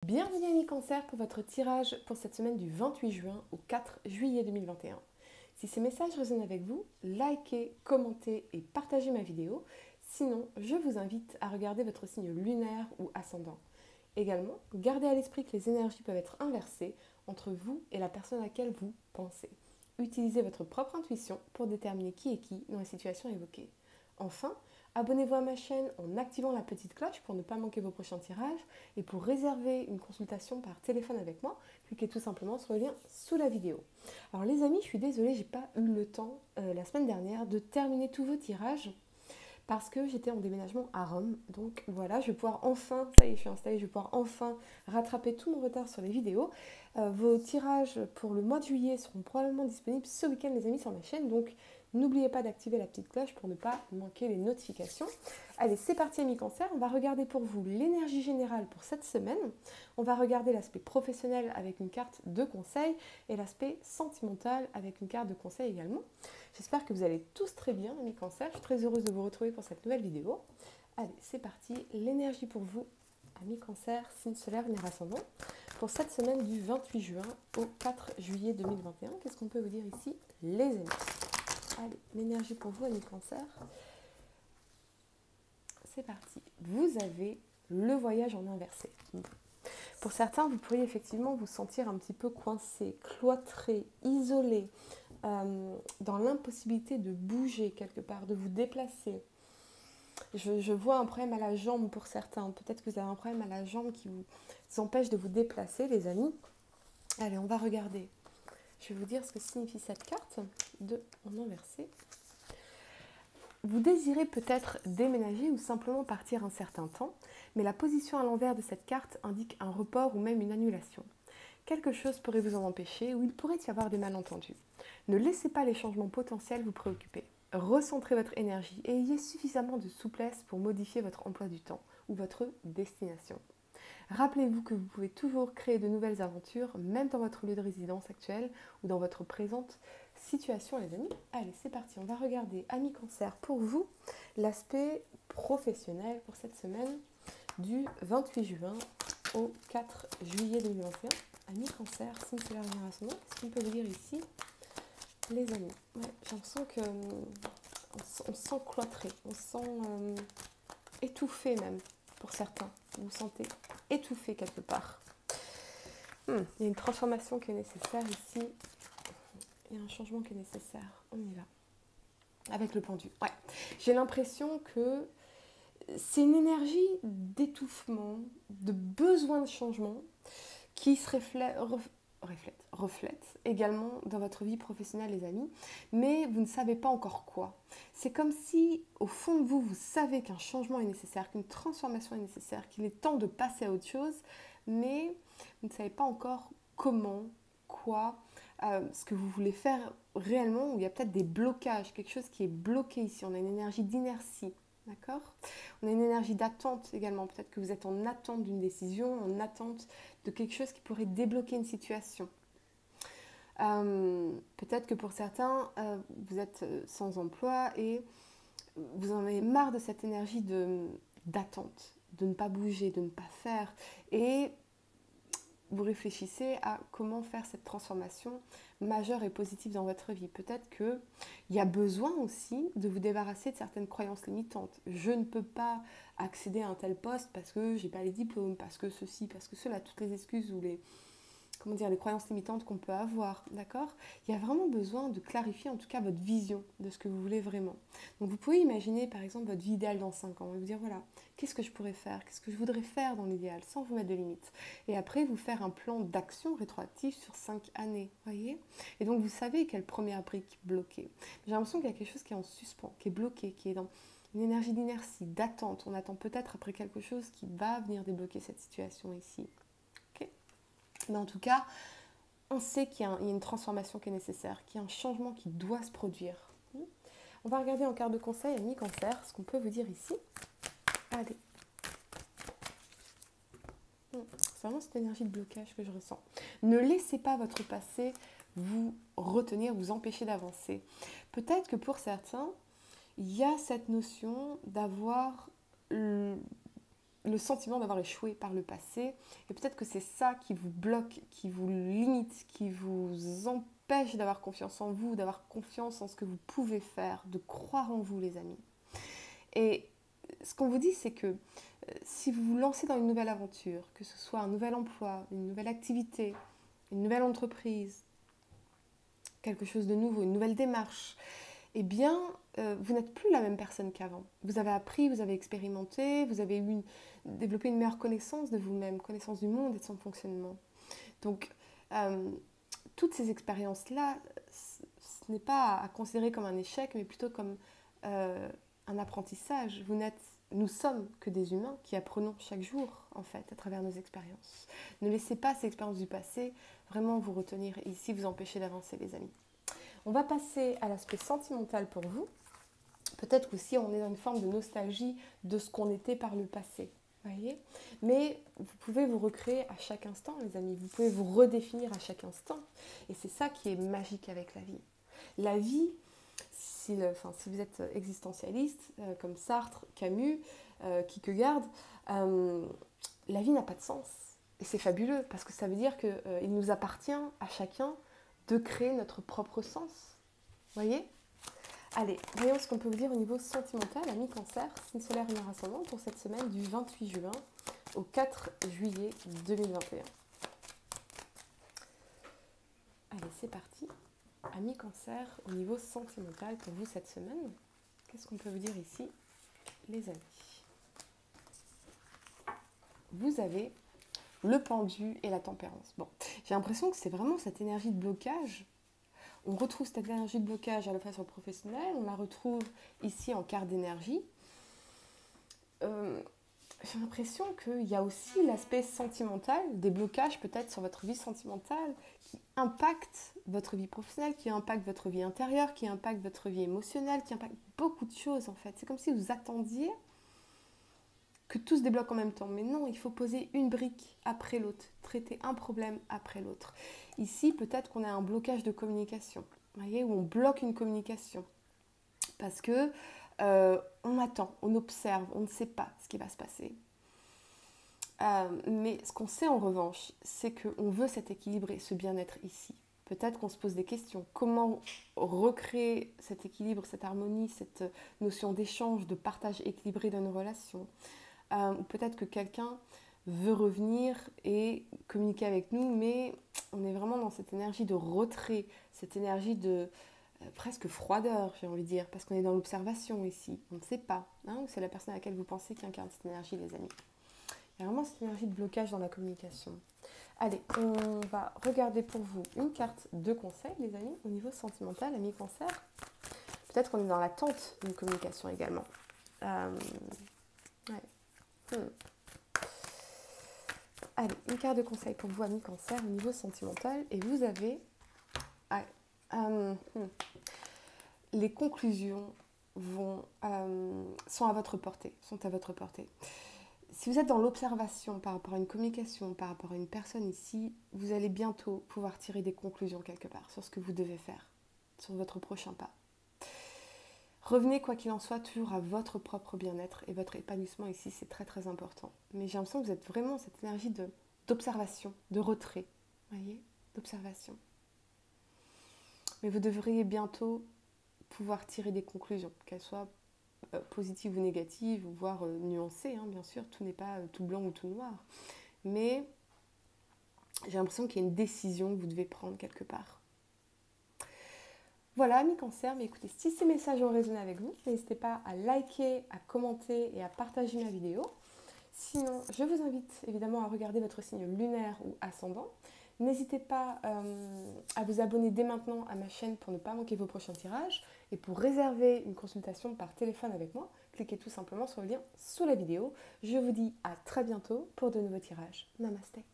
Bienvenue amis Cancer pour votre tirage pour cette semaine du 28 juin au 4 juillet 2021. Si ces messages résonnent avec vous, likez, commentez et partagez ma vidéo. Sinon, je vous invite à regarder votre signe lunaire ou ascendant. Également, gardez à l'esprit que les énergies peuvent être inversées entre vous et la personne à laquelle vous pensez. Utilisez votre propre intuition pour déterminer qui est qui dans les situations évoquées. Enfin, abonnez-vous à ma chaîne en activant la petite cloche pour ne pas manquer vos prochains tirages. Et pour réserver une consultation par téléphone avec moi, cliquez tout simplement sur le lien sous la vidéo. Alors les amis, je suis désolée, j'ai pas eu le temps la semaine dernière de terminer tous vos tirages parce que j'étais en déménagement à Rome. Donc voilà, je vais pouvoir enfin, ça y est, je suis installée, je vais pouvoir enfin rattraper tout mon retard sur les vidéos. Vos tirages pour le mois de juillet seront probablement disponibles ce week-end les amis sur ma chaîne. Donc n'oubliez pas d'activer la petite cloche pour ne pas manquer les notifications. Allez, c'est parti amis Cancer, on va regarder pour vous l'énergie générale pour cette semaine. On va regarder l'aspect professionnel avec une carte de conseil et l'aspect sentimental avec une carte de conseil également. J'espère que vous allez tous très bien amis Cancer, je suis très heureuse de vous retrouver pour cette nouvelle vidéo. Allez, c'est parti, l'énergie pour vous, amis Cancer, signe solaire, lunaire ascendant, pour cette semaine du 28 juin au 4 juillet 2021. Qu'est-ce qu'on peut vous dire ici, les amis? Allez, l'énergie pour vous, amis Cancer. C'est parti. Vous avez le voyage en inversé. Pour certains, vous pourriez effectivement vous sentir un petit peu coincé, cloîtré, isolé, dans l'impossibilité de bouger quelque part, de vous déplacer. Je vois un problème à la jambe pour certains. Peut-être que vous avez un problème à la jambe qui vous empêche de vous déplacer, les amis. Allez, on va regarder. Je vais vous dire ce que signifie cette carte en inversé. Vous désirez peut-être déménager ou simplement partir un certain temps, mais la position à l'envers de cette carte indique un report ou même une annulation. Quelque chose pourrait vous en empêcher ou il pourrait y avoir des malentendus. Ne laissez pas les changements potentiels vous préoccuper. Recentrez votre énergie et ayez suffisamment de souplesse pour modifier votre emploi du temps ou votre destination. Rappelez-vous que vous pouvez toujours créer de nouvelles aventures, même dans votre lieu de résidence actuel ou dans votre présente situation, les amis. Allez, c'est parti, on va regarder, amis Cancer, pour vous, l'aspect professionnel pour cette semaine du 28 juin au 4 juillet 2021. Amis Cancer, signe solaire lunaire ascendant, qu'est-ce qu'on peut vous dire ici, les amis? Ouais, j'ai l'impression que on se sent cloîtré, on se sent étouffé même, pour certains. Vous vous sentez étouffé quelque part. Il y a une transformation qui est nécessaire ici. Il y a un changement qui est nécessaire. On y va. Avec le pendu. Ouais. J'ai l'impression que c'est une énergie d'étouffement, de besoin de changement qui se reflète également dans votre vie professionnelle, les amis, mais vous ne savez pas encore quoi. C'est comme si, au fond de vous, vous savez qu'un changement est nécessaire, qu'une transformation est nécessaire, qu'il est temps de passer à autre chose, mais vous ne savez pas encore comment, quoi, ce que vous voulez faire réellement, où il y a peut-être des blocages, quelque chose qui est bloqué ici. On a une énergie d'inertie, d'accord? On a une énergie d'attente également. Peut-être que vous êtes en attente d'une décision, en attente de quelque chose qui pourrait débloquer une situation. Peut-être que pour certains, vous êtes sans emploi et vous en avez marre de cette énergie d'attente, de ne pas bouger, de ne pas faire. Et vous réfléchissez à comment faire cette transformation majeure et positive dans votre vie. Peut-être qu'il y a besoin aussi de vous débarrasser de certaines croyances limitantes. Je ne peux pas accéder à un tel poste parce que je n'ai pas les diplômes, parce que ceci, parce que cela, toutes les excuses ou les croyances limitantes qu'on peut avoir, d'accord? Il y a vraiment besoin de clarifier en tout cas votre vision de ce que vous voulez vraiment. Donc vous pouvez imaginer par exemple votre vie idéale dans 5 ans et vous dire voilà, qu'est-ce que je pourrais faire? Qu'est-ce que je voudrais faire dans l'idéal sans vous mettre de limites? Et après vous faire un plan d'action rétroactif sur 5 années, voyez? Et donc vous savez quelle première brique bloquée. J'ai l'impression qu'il y a quelque chose qui est en suspens, qui est bloqué, qui est dans une énergie d'inertie, d'attente. On attend peut-être après quelque chose qui va venir débloquer cette situation ici. Mais en tout cas, on sait qu'il y a une transformation qui est nécessaire, qu'il y a un changement qui doit se produire. On va regarder en carte de conseil, amis Cancer, ce qu'on peut vous dire ici. Allez. C'est vraiment cette énergie de blocage que je ressens. Ne laissez pas votre passé vous retenir, vous empêcher d'avancer. Peut-être que pour certains, il y a cette notion d'avoir le sentiment d'avoir échoué par le passé. Et peut-être que c'est ça qui vous bloque, qui vous limite, qui vous empêche d'avoir confiance en vous, d'avoir confiance en ce que vous pouvez faire, de croire en vous, les amis. Et ce qu'on vous dit, c'est que si vous vous lancez dans une nouvelle aventure, que ce soit un nouvel emploi, une nouvelle activité, une nouvelle entreprise, quelque chose de nouveau, une nouvelle démarche, eh bien, vous n'êtes plus la même personne qu'avant. Vous avez appris, vous avez expérimenté, vous avez développé une meilleure connaissance de vous-même, connaissance du monde et de son fonctionnement. Donc, toutes ces expériences-là, ce n'est pas à considérer comme un échec, mais plutôt comme un apprentissage. Nous sommes que des humains qui apprenons chaque jour, en fait, à travers nos expériences. Ne laissez pas ces expériences du passé vraiment vous retenir et ici vous empêcher d'avancer, les amis. On va passer à l'aspect sentimental pour vous. Peut-être qu'aussi on est dans une forme de nostalgie de ce qu'on était par le passé. Voyez, mais vous pouvez vous recréer à chaque instant, les amis. Vous pouvez vous redéfinir à chaque instant. Et c'est ça qui est magique avec la vie. La vie, si vous êtes existentialiste, comme Sartre, Camus, Kierkegaard, la vie n'a pas de sens. Et c'est fabuleux, parce que ça veut dire qu'il nous appartient à chacun de créer notre propre sens. Voyez ? Allez, voyons ce qu'on peut vous dire au niveau sentimental, amis Cancer, signe solaire lunaire ascendant pour cette semaine du 28 juin au 4 juillet 2021. Allez, c'est parti. Amis Cancer, au niveau sentimental pour vous cette semaine, qu'est-ce qu'on peut vous dire ici, les amis? Vous avez le pendu et la tempérance. Bon, j'ai l'impression que c'est vraiment cette énergie de blocage. On retrouve cette énergie de blocage à la fois sur le professionnel, on la retrouve ici en carte d'énergie. J'ai l'impression qu'il y a aussi l'aspect sentimental, des blocages peut-être sur votre vie sentimentale qui impactent votre vie professionnelle, qui impactent votre vie intérieure, qui impactent votre vie émotionnelle, qui impactent beaucoup de choses en fait. C'est comme si vous attendiez que tout se débloque en même temps. Mais non, il faut poser une brique après l'autre, traiter un problème après l'autre. Ici, peut-être qu'on a un blocage de communication, vous voyez, où on bloque une communication. Parce que on attend, on observe, on ne sait pas ce qui va se passer. Mais ce qu'on sait en revanche, c'est qu'on veut cet équilibre et ce bien-être ici. Peut-être qu'on se pose des questions. Comment recréer cet équilibre, cette harmonie, cette notion d'échange, de partage équilibré dans nos relations. Ou peut-être que quelqu'un veut revenir et communiquer avec nous, mais on est vraiment dans cette énergie de retrait, cette énergie de presque froideur, j'ai envie de dire, parce qu'on est dans l'observation ici. On ne sait pas, hein, c'est la personne à laquelle vous pensez qui incarne cette énergie, les amis. Il y a vraiment cette énergie de blocage dans la communication. Allez, on va regarder pour vous une carte de conseil, les amis, au niveau sentimental, amis Cancer. Peut-être qu'on est dans l'attente d'une communication également. Allez, une carte de conseil pour vous, amis Cancer, au niveau sentimental. Et vous avez... les conclusions sont à votre portée, Si vous êtes dans l'observation par rapport à une communication, par rapport à une personne ici, vous allez bientôt pouvoir tirer des conclusions quelque part sur ce que vous devez faire, sur votre prochain pas. Revenez, quoi qu'il en soit, toujours à votre propre bien-être et votre épanouissement ici, c'est très très important. Mais j'ai l'impression que vous êtes vraiment cette énergie d'observation, de retrait, voyez, d'observation. Mais vous devriez bientôt pouvoir tirer des conclusions, qu'elles soient positives ou négatives, ou voire nuancées, hein, bien sûr, tout n'est pas tout blanc ou tout noir. Mais j'ai l'impression qu'il y a une décision que vous devez prendre quelque part. Voilà, amis Cancer, mais écoutez, si ces messages ont résonné avec vous, n'hésitez pas à liker, à commenter et à partager ma vidéo. Sinon, je vous invite évidemment à regarder votre signe lunaire ou ascendant. N'hésitez pas à vous abonner dès maintenant à ma chaîne pour ne pas manquer vos prochains tirages. Et pour réserver une consultation par téléphone avec moi, cliquez tout simplement sur le lien sous la vidéo. Je vous dis à très bientôt pour de nouveaux tirages. Namasté.